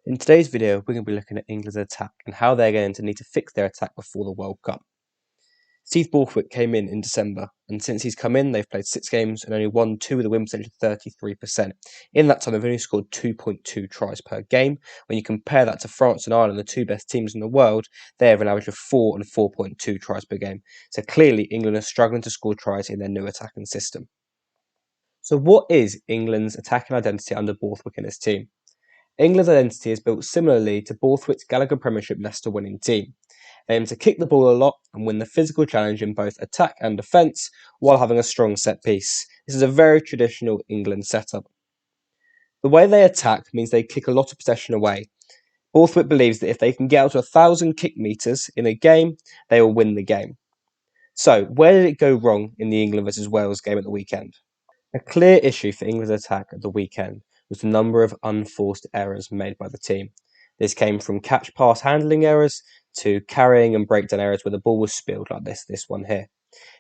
In today's video, we're going to be looking at England's attack and how they're going to need to fix their attack before the World Cup. Steve Borthwick came in December, and since he's come in, they've played 6 games and only won 2 with a win percentage of 33%. In that time, they've only scored 2.2 tries per game. When you compare that to France and Ireland, the two best teams in the world, they have an average of 4 and 4.2 tries per game. So clearly, England are struggling to score tries in their new attacking system. So what is England's attacking identity under Borthwick and his team? England's identity is built similarly to Borthwick's Gallagher Premiership Leicester winning team. They aim to kick the ball a lot and win the physical challenge in both attack and defence while having a strong set piece. This is a very traditional England setup. The way they attack means they kick a lot of possession away. Borthwick believes that if they can get out to 1,000 kick metres in a game, they will win the game. So, where did it go wrong in the England versus Wales game at the weekend? A clear issue for England's attack at the weekend was the number of unforced errors made by the team. This came from catch-pass handling errors to carrying and breakdown errors where the ball was spilled like this one here.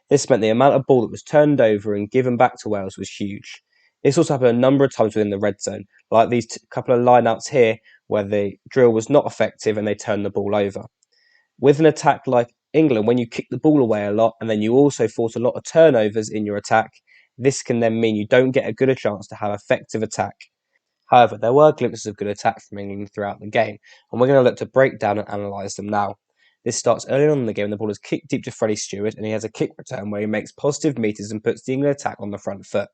This meant the amount of ball that was turned over and given back to Wales was huge. This also happened a number of times within the red zone, like these couple of line-outs here where the drill was not effective and they turned the ball over. With an attack like England, when you kick the ball away a lot and then you also force a lot of turnovers in your attack, this can then mean you don't get a good a chance to have effective attack. However, there were glimpses of good attack from England throughout the game, and we're going to look to break down and analyse them now. This starts early on in the game. The ball is kicked deep to Freddie Stewart, and he has a kick return where he makes positive meters and puts the England attack on the front foot.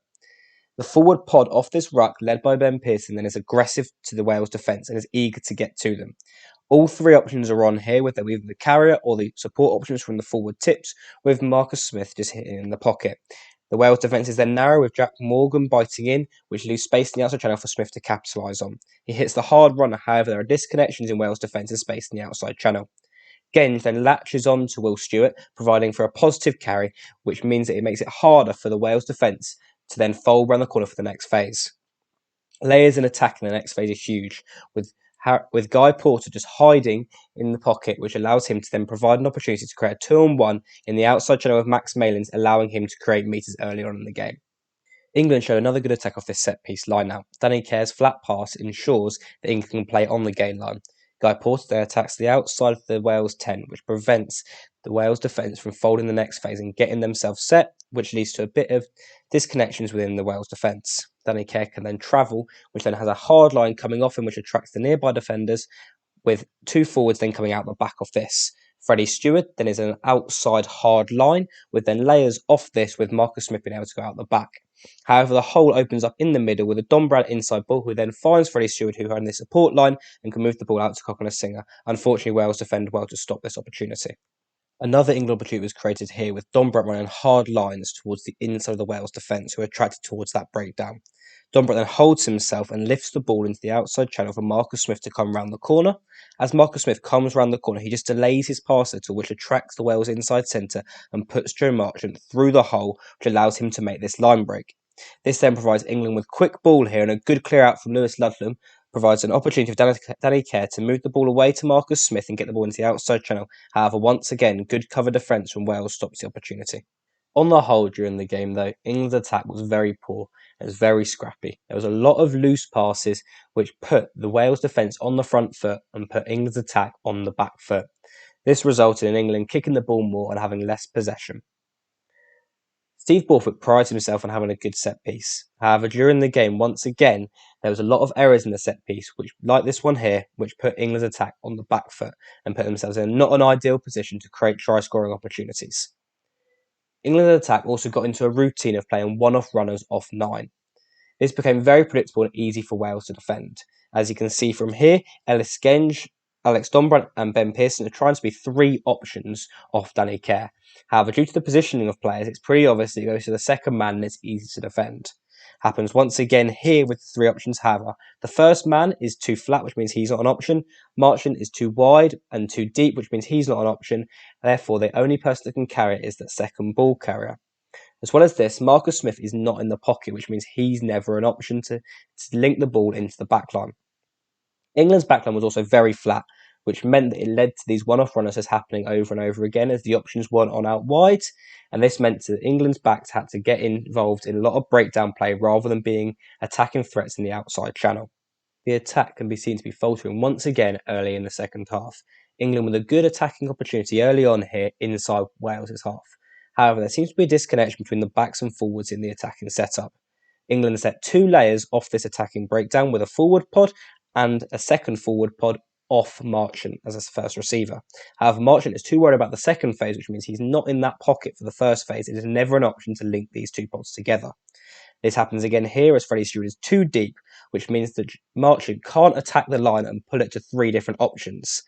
The forward pod off this ruck, led by Ben Pearson, then is aggressive to the Wales defence and is eager to get to them. All three options are on here, with either the carrier or the support options from the forward tips, with Marcus Smith just hitting in the pocket. The Wales defence is then narrow, with Jack Morgan biting in, which leaves space in the outside channel for Smith to capitalise on. He hits the hard runner, however there are disconnections in Wales' defence and space in the outside channel. Genge then latches on to Will Stewart, providing for a positive carry, which means that it makes it harder for the Wales defence to then fold round the corner for the next phase. Layers in attack in the next phase are huge, with Guy Porter just hiding in the pocket, which allows him to then provide an opportunity to create a 2-on-1 in the outside channel of Max Malins, allowing him to create meters early on in the game. England showed another good attack off this set-piece line-out. Danny Care's flat pass ensures that England can play on the gain line. Guy Porter then attacks the outside of the Wales 10, which prevents the Wales defence from folding the next phase and getting themselves set, which leads to a bit of disconnections within the Wales defence. Danny Care can then travel, which then has a hard line coming off him, which attracts the nearby defenders, with two forwards then coming out the back of this. Freddie Stewart then is an outside hard line, with then layers off this, with Marcus Smith being able to go out the back. However, the hole opens up in the middle with a Don Brown inside ball, who then finds Freddie Stewart, who had the support line, and can move the ball out to Cock and a Singer. Unfortunately, Wales defend well to stop this opportunity. Another England opportunity was created here, with Don Brown running hard lines towards the inside of the Wales defence, who are attracted towards that breakdown. Don Brown then holds himself and lifts the ball into the outside channel for Marcus Smith to come round the corner. As Marcus Smith comes round the corner, he just delays his pass a little, which attracts the Wales inside centre and puts Joe Marchant through the hole, which allows him to make this line break. This then provides England with quick ball here, and a good clear out from Lewis Ludlam provides an opportunity for Danny Care to move the ball away to Marcus Smith and get the ball into the outside channel. However, once again, good cover defence from Wales stops the opportunity. On the whole, during the game, though, England's attack was very poor. It was very scrappy. There was a lot of loose passes, which put the Wales defence on the front foot and put England's attack on the back foot. This resulted in England kicking the ball more and having less possession. Steve Borthwick prides himself on having a good set piece. However, during the game, once again, there was a lot of errors in the set piece, which, like this one here, which put England's attack on the back foot and put themselves in not an ideal position to create try-scoring opportunities. England's attack also got into a routine of playing one-off runners off 9. This became very predictable and easy for Wales to defend. As you can see from here, Ellis Genge, Alex Donbrant and Ben Pearson are trying to be 3 options off Danny Care. However, due to the positioning of players, it's pretty obvious that he goes to the second man and it's easy to defend. Happens once again here with the 3 options, however. The first man is too flat, which means he's not an option. Marchant is too wide and too deep, which means he's not an option. Therefore, the only person that can carry it is the second ball carrier. As well as this, Marcus Smith is not in the pocket, which means he's never an option to link the ball into the backline. England's backline was also very flat, which meant that it led to these one-off runners as happening over and over again as the options weren't on out wide, and this meant that England's backs had to get involved in a lot of breakdown play rather than being attacking threats in the outside channel. The attack can be seen to be faltering once again early in the second half. England with a good attacking opportunity early on here inside Wales's half. However, there seems to be a disconnection between the backs and forwards in the attacking setup. England set 2 layers off this attacking breakdown with a forward pod and a second forward pod off Marchant as a first receiver. However, Marchant is too worried about the second phase, which means he's not in that pocket for the first phase. It is never an option to link these 2 pods together. This happens again here as Freddie Stewart is too deep, which means that Marchant can't attack the line and pull it to 3 different options.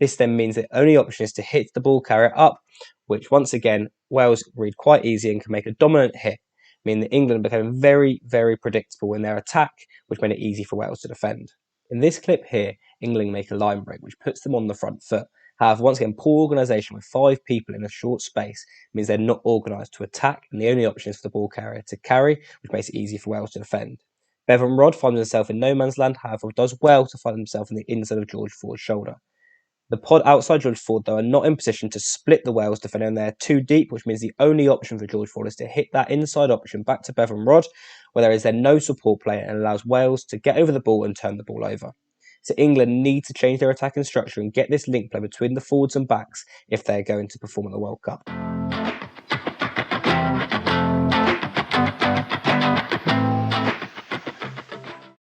This then means the only option is to hit the ball carrier up, which once again Wales read quite easy and can make a dominant hit, meaning that England became very, very predictable in their attack, which made it easy for Wales to defend. In this clip here, England make a line break, which puts them on the front foot. However, once again, poor organisation with 5 people in a short space means they're not organised to attack, and the only option is for the ball carrier to carry, which makes it easy for Wales to defend. Bevan Rodd finds himself in no man's land, however, does well to find himself on the inside of George Ford's shoulder. The pod outside George Ford, though, are not in position to split the Wales defender, and they're too deep, which means the only option for George Ford is to hit that inside option back to Bevan Rodd, where there is then no support play and allows Wales to get over the ball and turn the ball over. So England need to change their attacking structure and get this link play between the forwards and backs if they're going to perform at the World Cup.